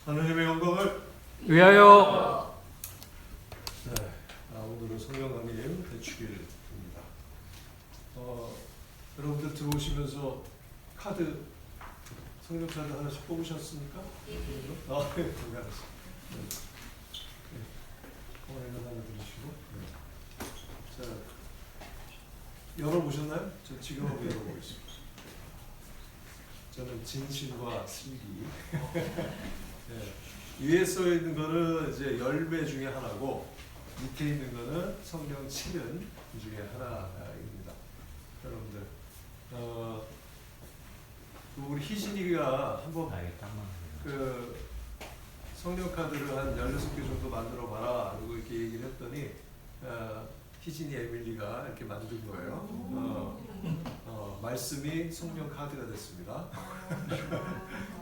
하나님의 영광을 위하여. 네, 오늘은 성령 강림 대축일입니다. 여러분들 들어오시면서 카드, 성령 카드 하나씩 뽑으셨습니까? 네. 감사합니다. 오늘은 하나 드리시고. 네. 자, 열어보셨나요? 저 지금 한번 열어보겠습니다. 저는 진실과 슬기. 네. 위에 써 있는 거는 이제 열매 중에 하나고 밑에 있는 거는 성령 7은 중에 하나입니다. 여러분들, 우리 희진이가 한번 그 성령 카드를 한 16개 정도 만들어 봐라 그리고 이렇게 얘기를 했더니 희진이 에밀리가 이렇게 만든 거예요. 말씀이 성령 카드가 됐습니다.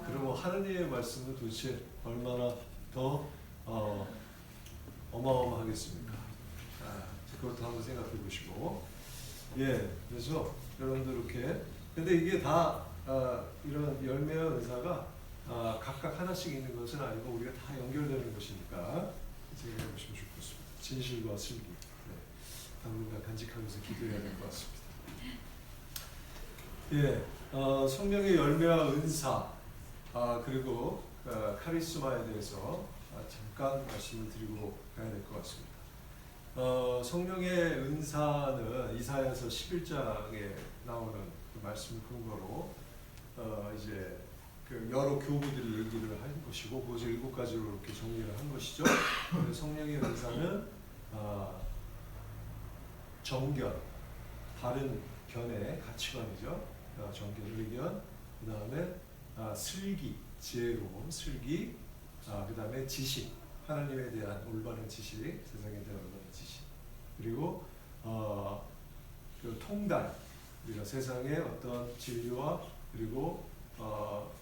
그리고 하느님의 말씀은 도대체 얼마나 더 어마어마하겠습니까? 그것도 한번 생각해 보시고. 예, 그래서 여러분들 이렇게. 근데 이게 다 이런 열매와 은사가 각각 하나씩 있는 것은 아니고 우리가 다 연결되는 것이니까 생각해 보시면 좋겠습니다. 진실과 슬기. 네. 당분간 간직하면서 기도해야 될 것 같습니다. 예, 성령의 열매와 은사, 그리고 카리스마에 대해서 잠깐 말씀을 드리고 가야 될 것 같습니다. 성령의 은사는 이사야서 11장에 나오는 그 말씀을 근거로 이제 그 여러 교부들이 얘기를 한 것이고 그것을 7가지로 이렇게 정리를 한 것이죠. 성령의 은사는 정견, 바른 견해, 가치관이죠. 정견, 의견, 그 다음에 슬기, 지혜로움, 슬기, 그 다음에 지식, 하나님에 대한 올바른 지식, 세상에 대한 올바른 지식, 그리고 그 통달, 우리가 세상의 어떤 진리와 그리고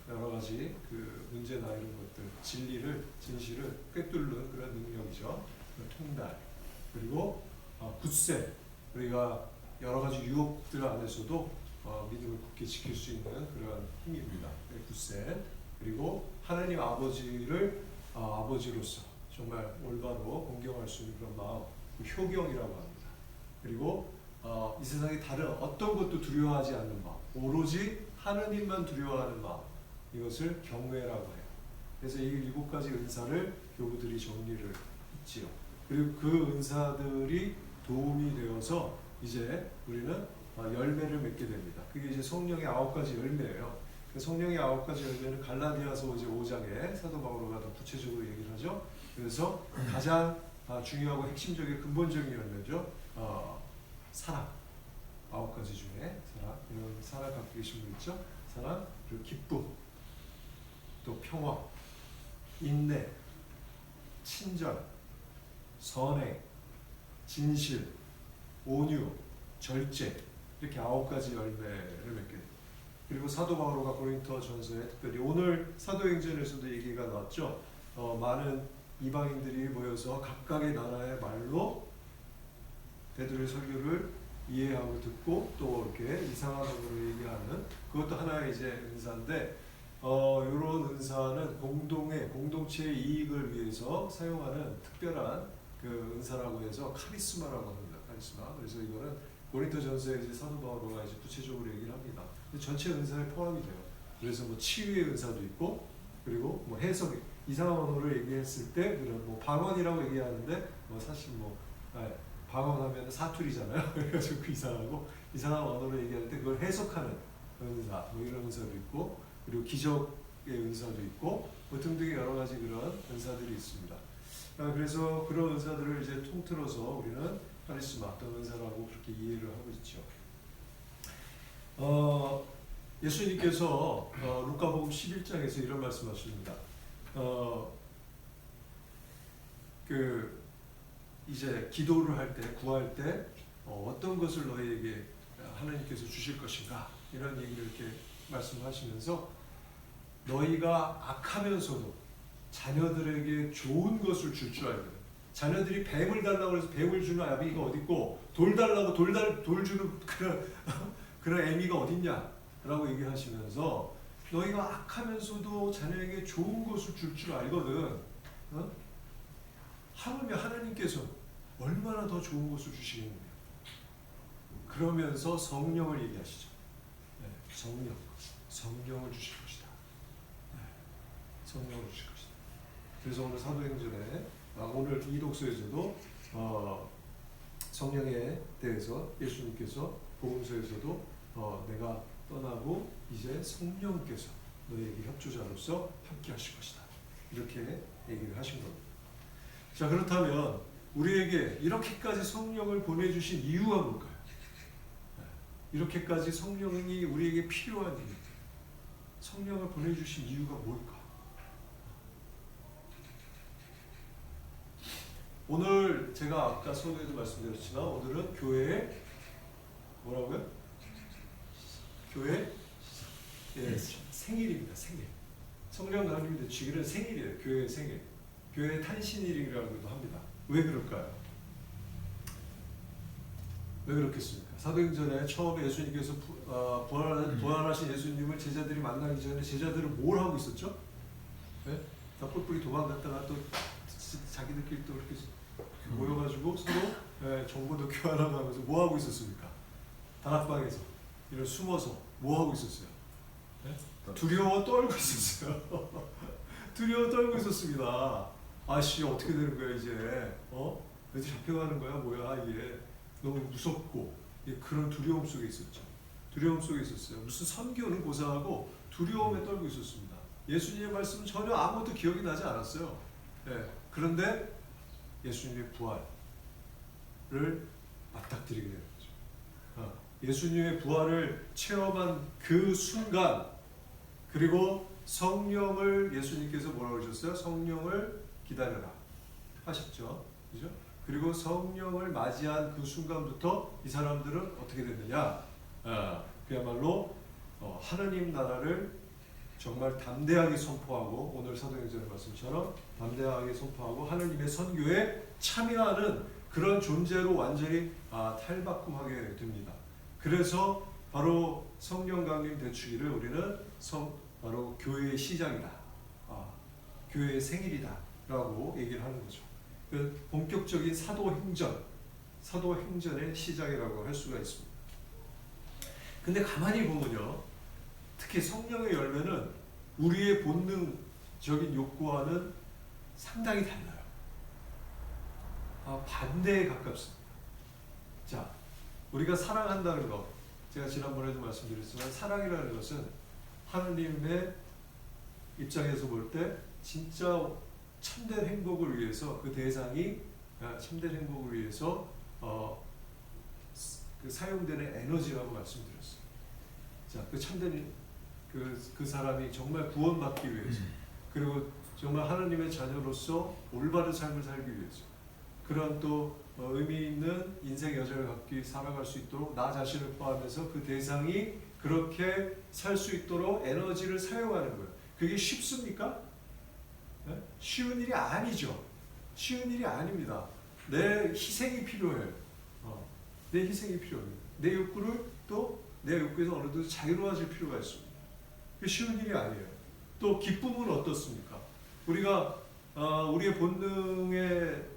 여러 가지 그 문제나 이런 것들, 진실을 꿰뚫는 그런 능력이죠. 통달, 그리고 굳세, 우리가 여러 가지 유혹들 안에서도 믿음을 굳게 지킬 수 있는 그런 힘입니다. 굳세, 그리고 하나님 아버지를 아버지로서 정말 올바로 공경할 수 있는 그런 마음, 효경이라고 합니다. 그리고 이 세상에 다른 어떤 것도 두려워하지 않는 마음, 오로지 하느님만 두려워하는 마음, 이것을 경외라고 해요. 그래서 이 7가지 은사를 교부들이 정리를 했지요. 그리고 그 은사들이 도움이 되어서 이제 우리는 열매를 맺게 됩니다. 그게 이제 성령의 9가지 열매예요. 성령의 9가지 열매는 갈라디아서 이제 5장에 사도 바오로가 더 구체적으로 얘기를 하죠. 그래서 가장 중요하고 핵심적인 근본적인 열매죠. 사랑. 9가지 중에 사랑. 이런 사랑 갖고 계신 분 있죠? 사랑, 그리고 기쁨, 또 평화, 인내, 친절, 선행, 진실, 온유, 절제, 이렇게 9가지 열매를 맺게 됩니다. 그리고 사도 바오로가 고린토 전서에 특별히 오늘 사도행전에서도 얘기가 나왔죠. 많은 이방인들이 모여서 각각의 나라의 말로 베드로의 설교를 이해하고 듣고 또 이렇게 이상한 언어로 얘기하는 그것도 하나의 이제 은사인데 이런 은사는 공동체의 이익을 위해서 사용하는 특별한 그 은사라고 해서 카리스마라고 합니다. 카리스마. 그래서 이거는 고린토 전서에 이제 사도 바오로가 이제 구체적으로 얘기를 합니다. 전체 은사에 포함이 돼요. 그래서 뭐 치유의 은사도 있고 그리고 뭐 해석, 이상한 언어를 얘기했을 때 그런 뭐 방언이라고 얘기하는데 뭐 사실 뭐 방언하면 사투리잖아요. 그래가지고 그 이상한 언어로 얘기할 때 그걸 해석하는 은사, 뭐 이런 은사도 있고 그리고 기적의 은사도 있고 뭐 등등의 여러 가지 그런 은사들이 있습니다. 그래서 그런 은사들을 이제 통틀어서 우리는 카리스마 어떤 은사라고 그렇게 이해를 하고 있죠. 예수님께서 루카복음 11장에서 이런 말씀하십니다. 이제 기도를 할 때, 구할 때 어떤 것을 너희에게 하나님께서 주실 것인가 이런 얘기를 이렇게 말씀하시면서 너희가 악하면서도 자녀들에게 좋은 것을 줄 줄 알거든. 자녀들이 뱀을 달라고 해서 뱀을 주는 아비가 어디 있고 돌 달라고 돌 주는 그런 애미가 어딨냐 라고 얘기하시면서 너희가 악하면서도 자녀에게 좋은 것을 줄 줄 알거든. 어? 하물며 하나님께서 얼마나 더 좋은 것을 주시겠느냐. 그러면서 성령을 얘기하시죠. 네, 성령을 주실 것이다. 네, 성령을 주실 것이다. 그래서 오늘 사도행전에 오늘 이 독서에서도 성령에 대해서 예수님께서 복음서에서도 내가 떠나고 이제 성령께서 너에게 협조자로서 함께 하실 것이다. 이렇게 얘기를 하신 겁니다. 자, 그렇다면 우리에게 이렇게까지 성령을 보내주신 이유가 뭘까요? 이렇게까지 성령이 우리에게 필요한 이유, 성령을 보내주신 이유가 뭘까? 오늘 제가 아까 서두에도 말씀드렸지만 오늘은 교회의 뭐라고요? 교회 생일입니다. 생일. 성령 강림 대축일은 생일이에요. 교회의 생일. 교회의 탄신일이라고도 합니다. 왜 그럴까요? 왜 그렇겠습니까? 사도행전에 처음에 예수님께서 부활하신 예수님을 제자들이 만나기 전에 제자들은 뭘 하고 있었죠? 네? 다 뿔뿔이 도망갔다가 또 자기들끼리 또 이렇게 모여가지고 서로 정보도 교환하고 하면서 뭐 하고 있었습니까? 다락방에서 이런 숨어서 뭐 하고 있었어요? 네? 두려워 떨고 있었어요. 두려워 떨고 있었습니다. 아씨 어떻게 되는 거야 이제? 어디 잡혀가는 거야 뭐야 이게? 너무 무섭고 그런 두려움 속에 있었죠. 두려움 속에 있었어요. 무슨 선교는 고사하고 두려움에 떨고 있었습니다. 예수님의 말씀은 전혀 아무것도 기억이 나지 않았어요. 네. 그런데 예수님의 부활을 맞닥뜨리게 되는 거죠. 예수님의 부활을 체험한 그 순간, 그리고 성령을 예수님께서 뭐라고 하셨어요? 성령을 기다려라 하셨죠. 그죠? 그리고 성령을 맞이한 그 순간부터 이 사람들은 어떻게 됐느냐? 그야말로 하나님 나라를 정말 담대하게 선포하고, 오늘 사도행전의 말씀처럼 담대하게 선포하고 하나님의 선교에 참여하는 그런 존재로 완전히 탈바꿈하게 됩니다. 그래서 바로 성령 강림 대축일을 우리는 바로 교회의 시작이다, 교회의 생일이다 라고 얘기를 하는 거죠. 그 본격적인 사도행전의 시작이라고 할 수가 있습니다. 근데 가만히 보면요, 특히 성령의 열매는 우리의 본능적인 욕구와는 상당히 달라요. 반대에 가깝습니다. 자, 우리가 사랑한다는 것, 제가 지난번에도 말씀드렸지만 사랑이라는 것은 하나님의 입장에서 볼 때 진짜 참된 행복을 위해서, 그 대상이 참된 행복을 위해서 그 사용되는 에너지라고 말씀드렸어요. 자, 그 참된 그 사람이 정말 구원받기 위해서, 그리고 정말 하나님의 자녀로서 올바른 삶을 살기 위해서, 그런 또 의미 있는 인생 여정을 살아갈 수 있도록 나 자신을 포함해서 그 대상이 그렇게 살 수 있도록 에너지를 사용하는 거예요. 그게 쉽습니까? 네? 쉬운 일이 아니죠. 쉬운 일이 아닙니다. 내 희생이 필요해요. 내 희생이 필요해요. 내 욕구에서 어느 정도 자유로워질 필요가 있습니다. 그게 쉬운 일이 아니에요. 또 기쁨은 어떻습니까? 우리가 우리의 본능에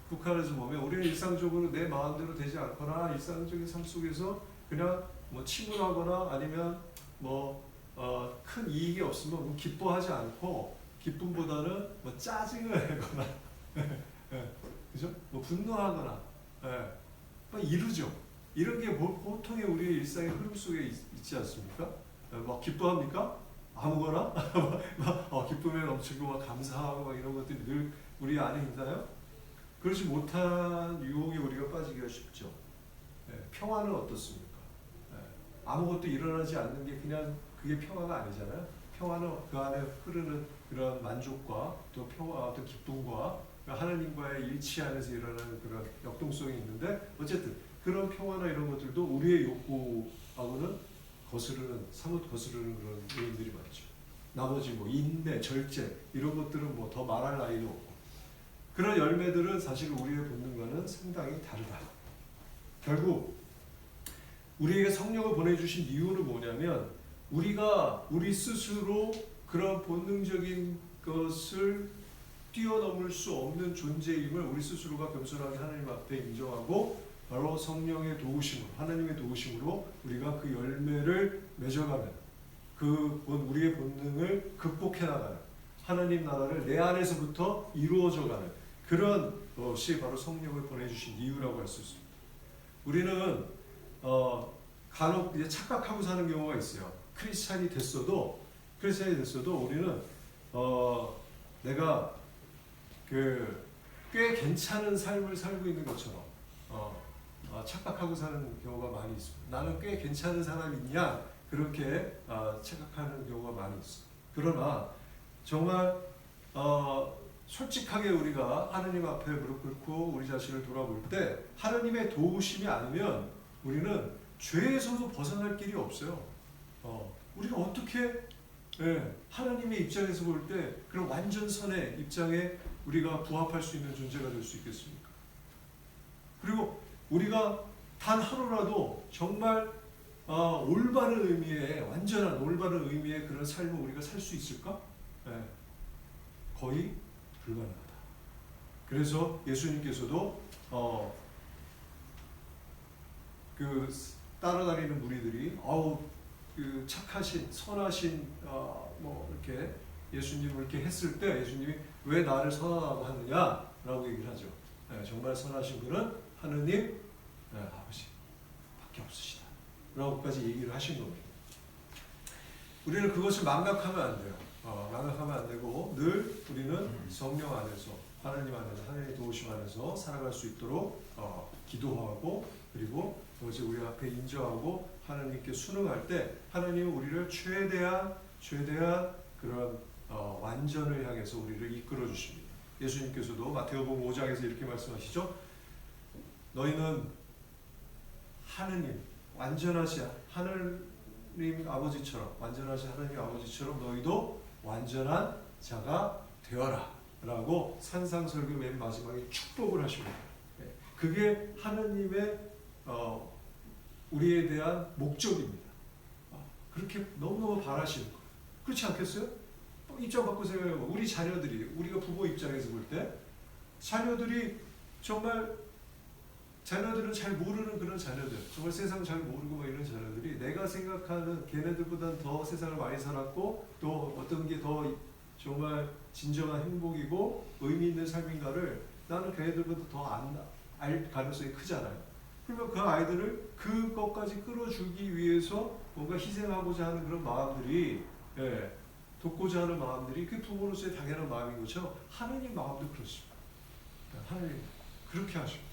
국한해서 보면 우리는 일상적으로 내 마음대로 되지 않거나 일상적인 삶 속에서 그냥 뭐 침울하거나 아니면 큰 이익이 없으면 기뻐하지 않고, 기쁨보다는 뭐 짜증을 내거나 그죠? 뭐 분노하거나 이루죠. 이런 게 보통의 우리의 일상의 흐름 속에 있지 않습니까? 막 기뻐합니까? 아무거나 기쁨에 넘치고 막 감사하고 막 이런 것들이 늘 우리 안에 있나요? 그렇지 못한 유혹에 우리가 빠지기가 쉽죠. 평화는 어떻습니까? 아무것도 일어나지 않는 게 그냥 그게 평화가 아니잖아요. 평화는 그 안에 흐르는 그런 만족과 또 평화, 또 기쁨과 하나님과의 일치 안에서 일어나는 그런 역동성이 있는데, 어쨌든 그런 평화나 이런 것들도 우리의 욕구하고는 사뭇 거스르는 그런 요인들이 많죠. 나머지 인내, 절제 이런 것들은 더 말할 나위도 없고, 그런 열매들은 사실 우리의 본능과는 상당히 다르다. 결국 우리에게 성령을 보내주신 이유는 뭐냐면 우리 스스로 그런 본능적인 것을 뛰어넘을 수 없는 존재임을 우리 스스로가 겸손하게 하나님 앞에 인정하고 바로 성령의 도우심으로, 하나님의 도우심으로 우리가 그 열매를 맺어가는 우리의 본능을 극복해 나가는 하나님 나라를 내 안에서부터 이루어져가는 그런 것이 바로 성령을 보내주신 이유라고 할 수 있습니다. 우리는 간혹 이제 착각하고 사는 경우가 있어요. 크리스찬이 됐어도 우리는 내가 꽤 괜찮은 삶을 살고 있는 것처럼 착각하고 사는 경우가 많이 있습니다. 나는 꽤 괜찮은 사람이냐 그렇게 착각하는 경우가 많이 있어요. 그러나 정말 솔직하게 우리가 하나님 앞에 무릎 꿇고 우리 자신을 돌아볼 때 하나님의 도우심이 아니면 우리는 죄에서도 벗어날 길이 없어요. 우리가 어떻게 하나님의 입장에서 볼 때 그런 완전 선의 입장에 우리가 부합할 수 있는 존재가 될 수 있겠습니까? 그리고 우리가 단 하루라도 정말 올바른 의미의 완전한 올바른 의미의 그런 삶을 우리가 살 수 있을까? 거의 불가능하다. 그래서 예수님께서도 따라다니는 무리들이 그 착하신 선하신 이렇게 예수님을 이렇게 했을 때 예수님이 왜 나를 선하다고 하느냐라고 얘기를 하죠. 정말 선하신 분은 하느님 아버지밖에 없으시다. 라고까지 얘기를 하신 겁니다. 우리는 그것을 망각하면 안 돼요. 망각하면 안 되고 늘 우리는 성령 안에서 하나님 안에서 하나님의 도우심 안에서 살아갈 수 있도록 기도하고 그리고 그것을 우리 앞에 인정하고 하나님께 순응할 때 하나님은 우리를 최대한 그런 완전을 향해서 우리를 이끌어 주십니다. 예수님께서도 마태복음 5장에서 이렇게 말씀하시죠. 너희는 하느님 완전하신 하느님 아버지처럼 완전하신 하나님 아버지처럼 너희도 완전한 자가 되어라 라고 산상설교 맨 마지막에 축복을 하십니다. 그게 하나님의 우리에 대한 목적입니다. 그렇게 너무너무 바라시는 거예요. 그렇지 않겠어요? 입장 바꿔 생각해보면 우리 자녀들이 우리가 부모 입장에서 볼 때 자녀들이 정말 자녀들은 잘 모르는 그런 자녀들 정말 세상 잘 모르고 이런 자녀들이 내가 생각하는 걔네들보다 더 세상을 많이 살았고 또 어떤 게 더 정말 진정한 행복이고 의미 있는 삶인가를 나는 걔네들보다 더 알 가능성이 크잖아요. 그러면 그 아이들을 그것까지 끌어주기 위해서 뭔가 희생하고자 하는 그런 마음들이 돕고자 하는 마음들이 그 부모로서의 당연한 마음인 것처럼 하나님 마음도 그렇습니다. 하나님 그렇게 하십니다.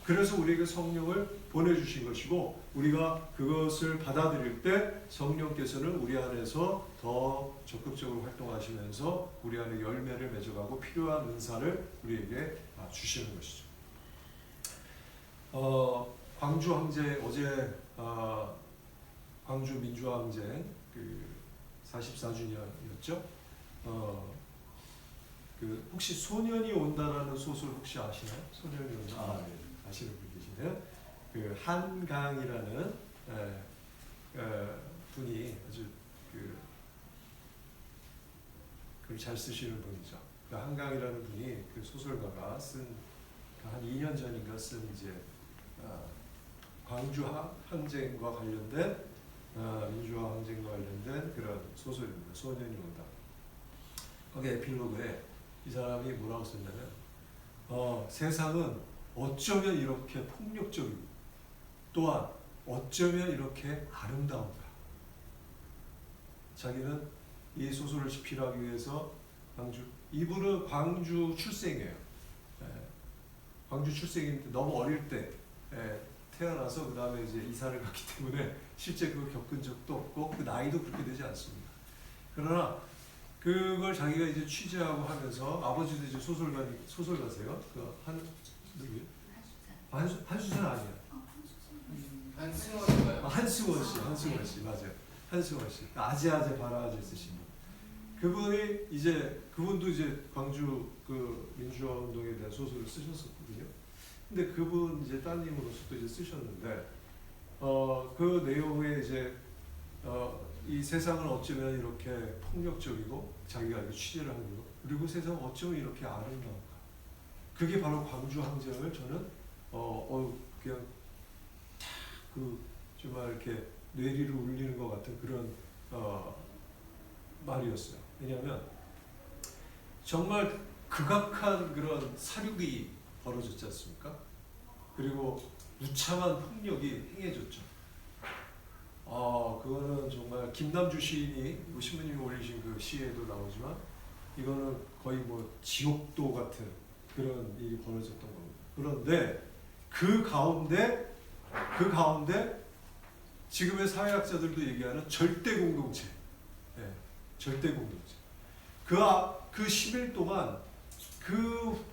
그래서 우리에게 성령을 보내주신 것이고 우리가 그것을 받아들일 때 성령께서는 우리 안에서 더 적극적으로 활동하시면서 우리 안에 열매를 맺어가고 필요한 은사를 우리에게 주시는 것이죠. 광주 항쟁 어제 광주 민주화 항쟁 그 44주년이었죠. 그 혹시 소년이 온다라는 소설 혹시 아시나요? 소년이 온다. 네. 아시는 분 계시네요. 그 한강이라는 분이 아주 글 잘 쓰시는 분이죠. 그 한강이라는 분이 그 소설가가 쓴 한 2년 전인가 쓴 이제 광주 항쟁과 관련된 민주화 항쟁과 관련된 그런 소설입니다. 소년이 온다. 거기 에필로그에 이 사람이 뭐라고 썼냐면 세상은 어쩌면 이렇게 폭력적이고 또한 어쩌면 이렇게 아름다운가. 자기는 이 소설을 집필하기 위해서 이분은 광주 출생이에요. 광주 출생인데 너무 어릴 때 태어나서 그 다음에 이제 이사를 갔기 때문에 실제 그걸 겪은 적도 없고 그 나이도 그렇게 되지 않습니다. 그러나 그걸 자기가 이제 취재하고 하면서 아버지도 이제 소설가세요. 그 한수산 아니야. 한승원인가요? 한승원 씨 맞아요. 한승원 씨 아재아재 바라아재 쓰신 분. 그분도 이제 광주 그 민주화 운동에 대한 소설을 쓰셨었거든요. 근데 그분 이제 따님으로서 또 이제 쓰셨는데 그 내용에 이제 이 세상은 어쩌면 이렇게 폭력적이고 자기가 이렇게 취재를 하고 그리고 세상은 어쩌면 이렇게 아름다운가. 그게 바로 광주 항쟁을 저는 그냥 그 정말 이렇게 뇌리를 울리는 것 같은 그런 말이었어요. 왜냐하면 정말 극악한 그런 사륙이 벌어졌지 않습니까? 그리고 무참한 폭력이 행해졌죠. 그거는 정말 김남주 시인이 신부님이 올리신 그 시에도 나오지만 이거는 거의 뭐 지옥도 같은 그런 일이 벌어졌던 겁니다. 그런데 그 가운데 지금의 사회학자들도 얘기하는 절대 공동체, 절대 공동체. 그 10일 동안 그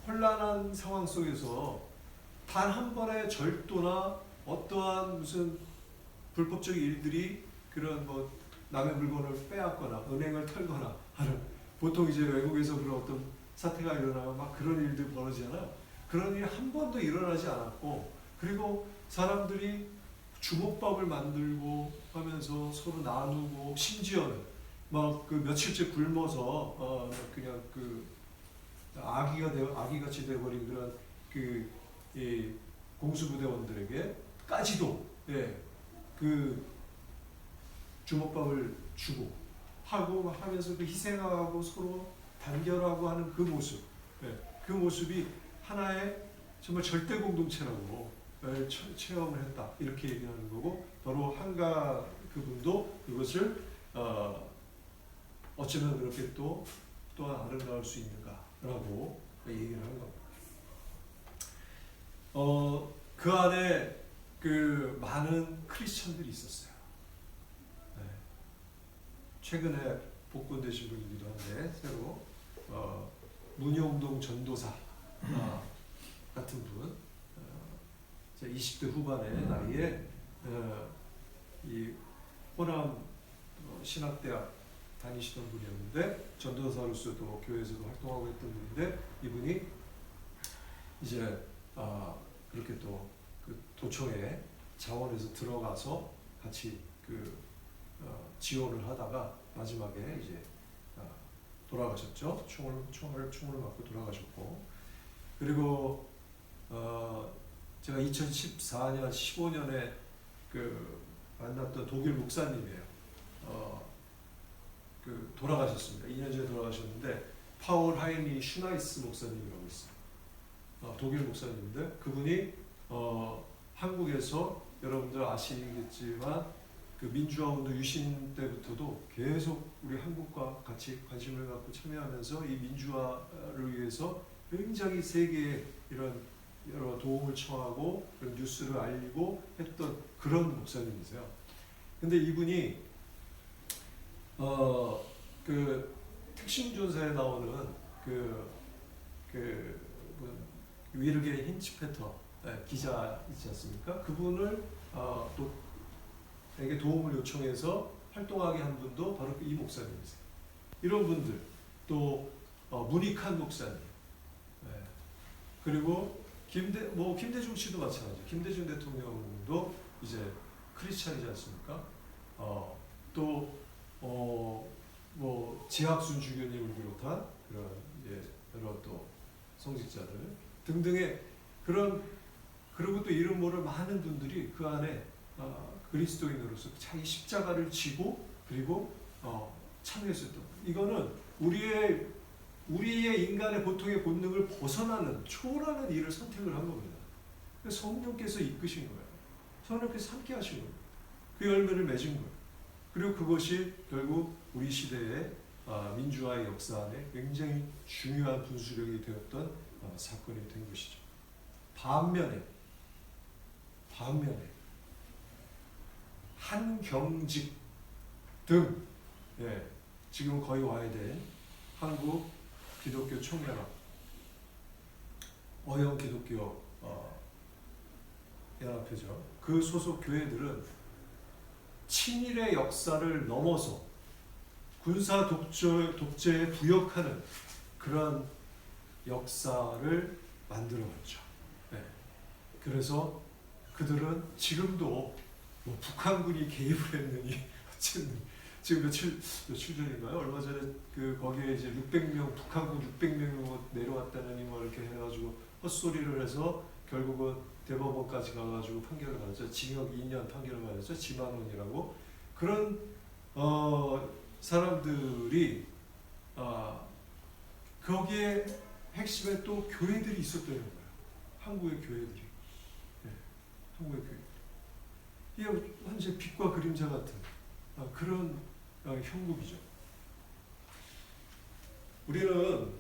혼란한 상황 속에서 단 한 번의 절도나 어떠한 무슨 불법적인 일들이 그런 뭐 남의 물건을 빼앗거나 은행을 털거나 하는 보통 이제 외국에서 그런 어떤 사태가 일어나면 막 그런 일들 벌어지잖아요. 그런 일이 한 번도 일어나지 않았고 그리고 사람들이 주먹밥을 만들고 하면서 서로 나누고 심지어는 막 그 며칠째 굶어서 그냥 그 아기같이 되어버린 그런 이 공수부대원들에게까지도 그 주먹밥을 주고 하고 하면서 그 희생하고 서로 단결하고 하는 그 모습, 그 모습이 하나의 정말 절대 공동체라고 체험을 했다 이렇게 얘기하는 거고 바로 한가 그분도 그것을 어쩌면 그렇게 또한 아름다울 수 있는가라고 얘기를 하는 겁니다. 그 안에 그 많은 크리스천들이 있었어요. 최근에 복권되신 분이기도 한데 새로 문용동 전도사 같은 분, 20대 후반의 나이에 이 호남 신학대학 다니시던 분이었는데 전도사로서도 교회에서도 활동하고 했던 분인데 이분이 이제 그렇게 또 그 도청에 자원에서 들어가서 같이 그 지원을 하다가 마지막에 이제 돌아가셨죠. 총을 맞고 돌아가셨고 그리고 제가 2014년 15년에 그 만났던 독일 목사님이에요. 그 돌아가셨습니다. 2년 전에 돌아가셨는데 파울 하이니 슈나이스 목사님이라고 있어요. 독일 목사님인데 그분이 한국에서 여러분들 아시겠지만 그 민주화 운동 유신 때부터도 계속 우리 한국과 같이 관심을 갖고 참여하면서 이 민주화를 위해서 굉장히 세계에 이런 여러 도움을 청하고 그런 뉴스를 알리고 했던 그런 목사님이세요. 근데 이분이 그 택신운전사에 나오는 위르게 힌치페터 기자 있지 않습니까? 그분을 또 에게 도움을 요청해서 활동하게 한 분도 바로 이 목사님이세요. 이런 분들 또 문익한 목사님, 그리고 김대중 씨도 마찬가지죠. 김대중 대통령도 이제 크리스찬이지 않습니까? 뭐 지학순 주교님을 비롯한 그런 여러 또 성직자들 등등의 그리고 또 이름 모를 많은 분들이 그 안에 그리스도인으로서 자기 십자가를 지고 그리고 참여했었던 거예요. 이거는 우리의 인간의 보통의 본능을 벗어나는 초월하는 일을 선택을 한 겁니다. 성령께서 이끄신 거예요. 성령께서 함께 하신 거예요. 그 열매를 맺은 거예요. 그리고 그것이 결국 우리 시대의 민주화의 역사 안에 굉장히 중요한 분수령이 되었던 사건이 된 것이죠. 반면에 한경직 등 지금 거의 와야 될 한국 기독교 총연합, 어영 기독교 연합회죠. 그 소속 교회들은 친일의 역사를 넘어서 군사 독재에 부역하는 그런 역사를 만들어왔죠. 그래서 그들은 지금도 뭐 북한군이 개입을 했느니 지금 며칠 전인가요? 얼마 전에 그 거기에 이제 600명 북한군 600명 내려왔다느니 뭐 이렇게 해가지고 헛소리를 해서 결국은 대법원까지 가가지고 판결을 받았죠. 징역 2년 판결을 받았죠. 지만원이라고 그런 사람들이 거기에 핵심에 또 교회들이 있었다는 거예요. 한국의 교회들이. 네, 한국의 교회. 이게 현재 빛과 그림자 같은 그런 형국이죠. 우리는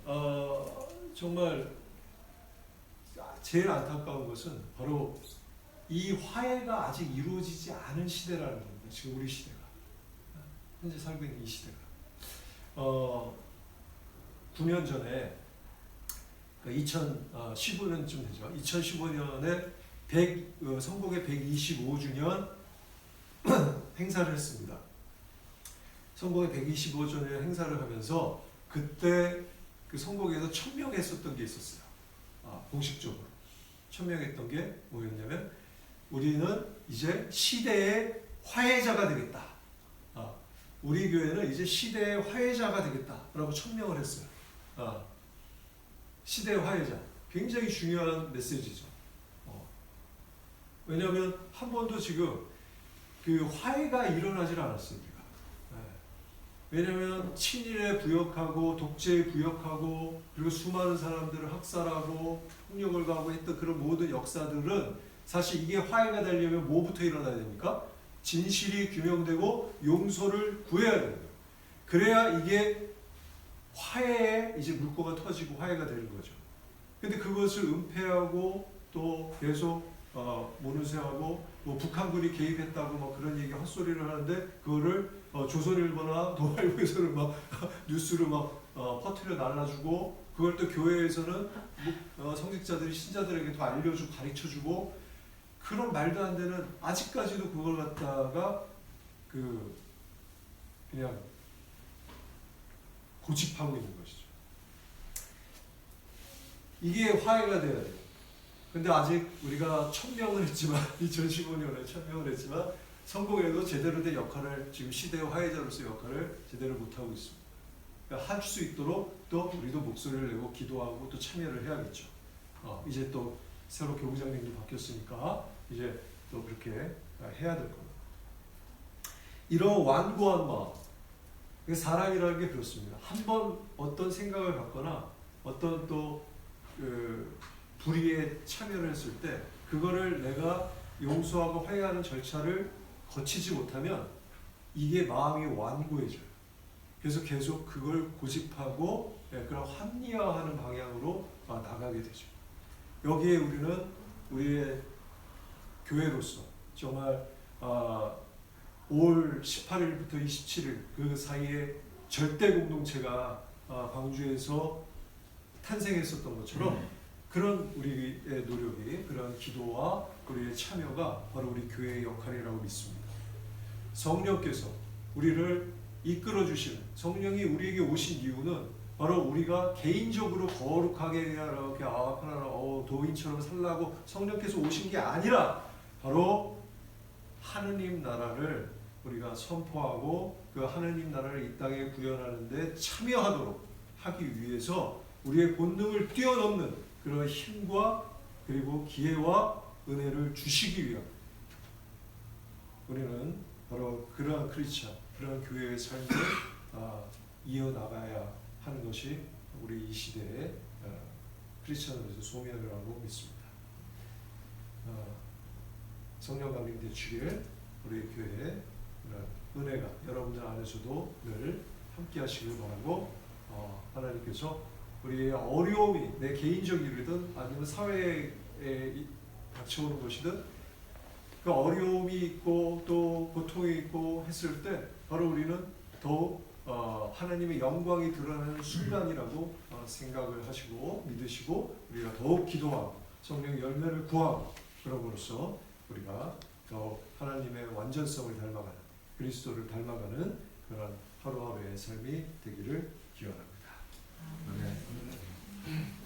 정말 제일 안타까운 것은 바로 이 화해가 아직 이루어지지 않은 시대라는 겁니다. 지금 우리 시대가. 현재 살고 있는 이 시대가. 9년 전에 2015년쯤 되죠. 2015년에 성공의 125주년 행사를 했습니다. 성공의 125주년 행사를 하면서 그때 그 성공에서 천명했었던 게 있었어요. 공식적으로 천명했던 게 뭐였냐면 우리는 이제 시대의 화해자가 되겠다. 우리 교회는 이제 시대의 화해자가 되겠다라고 천명을 했어요. 시대의 화해자. 굉장히 중요한 메시지죠. 왜냐하면 한 번도 지금 그 화해가 일어나질 않았습니다. 왜냐하면 친일에 부역하고 독재에 부역하고 그리고 수많은 사람들을 학살하고 폭력을 가하고 했던 그런 모든 역사들은 사실 이게 화해가 되려면 뭐부터 일어나야 됩니까? 진실이 규명되고 용서를 구해야 되는 거예요. 그래야 이게 화해의 이제 물꼬가 터지고 화해가 되는 거죠. 근데 그것을 은폐하고 또 계속 모르쇠하고 뭐 북한군이 개입했다고 막 그런 얘기 헛소리를 하는데 그거를 조선일보나 동아일보에서는 막 뉴스를 막 퍼뜨려 날라주고 그걸 또 교회에서는 성직자들이 신자들에게 더 알려주고 가르쳐주고 그런 말도 안 되는 아직까지도 그걸 갖다가 그냥 고집하고 있는 것이죠. 이게 화해가 돼야 돼요. 근데 아직 우리가 천명을 했지만 2015년에 천명을 했지만 성공에도 제대로 된 역할을 지금 시대의 화해자로서의 역할을 제대로 못하고 있습니다. 그러니까 할 수 있도록 또 우리도 목소리를 내고 기도하고 또 참여를 해야겠죠. 이제 또 새로 교구장님도 바뀌었으니까 이제 또 그렇게 해야 될 겁니다. 이런 완고한 마음. 사람이라는 게 그렇습니다. 한번 어떤 생각을 갖거나 어떤 또 불의에 참여를 했을 때 그거를 내가 용서하고 화해하는 절차를 거치지 못하면 이게 마음이 완고해져요. 그래서 계속 그걸 고집하고 그런 합리화하는 방향으로 나가게 되죠. 여기에 우리는 우리의 교회로서 정말 5월 18일부터 27일 그 사이에 절대 공동체가 광주에서 탄생했었던 것처럼 그런 우리의 노력이 그런 기도와 우리의 참여가 바로 우리 교회의 역할이라고 믿습니다. 성령께서 우리를 이끌어 주시는 성령이 우리에게 오신 이유는 바로 우리가 개인적으로 거룩하게 이렇게 도인처럼 살라고 성령께서 오신 게 아니라 바로 하느님 나라를 우리가 선포하고 그 하느님 나라를 이 땅에 구현하는 데 참여하도록 하기 위해서 우리의 본능을 뛰어넘는 그런 힘과 그리고 기회와 은혜를 주시기 위함. 우리는 바로 그러한 크리스천, 그러한 교회의 삶을 이어나가야 하는 것이 우리 이 시대의 크리스천으로서 소명이라고 믿습니다. 성령 감림 대축일 우리 교회의 은혜가 여러분들 안에서도 늘 함께 하시길 바라고 하나님께서 우리의 어려움이 내 개인적 일이든 아니면 사회에 닥쳐오는 것이든 그 어려움이 있고 또 고통이 있고 했을 때 바로 우리는 더욱 하나님의 영광이 드러나는 순간이라고 생각을 하시고 믿으시고 우리가 더욱 기도하고 성령 열매를 구하고 그럼으로써 우리가 더 하나님의 완전성을 닮아가는 그리스도를 닮아가는 그런 하루하루의 삶이 되기를 기원합니다. 아멘.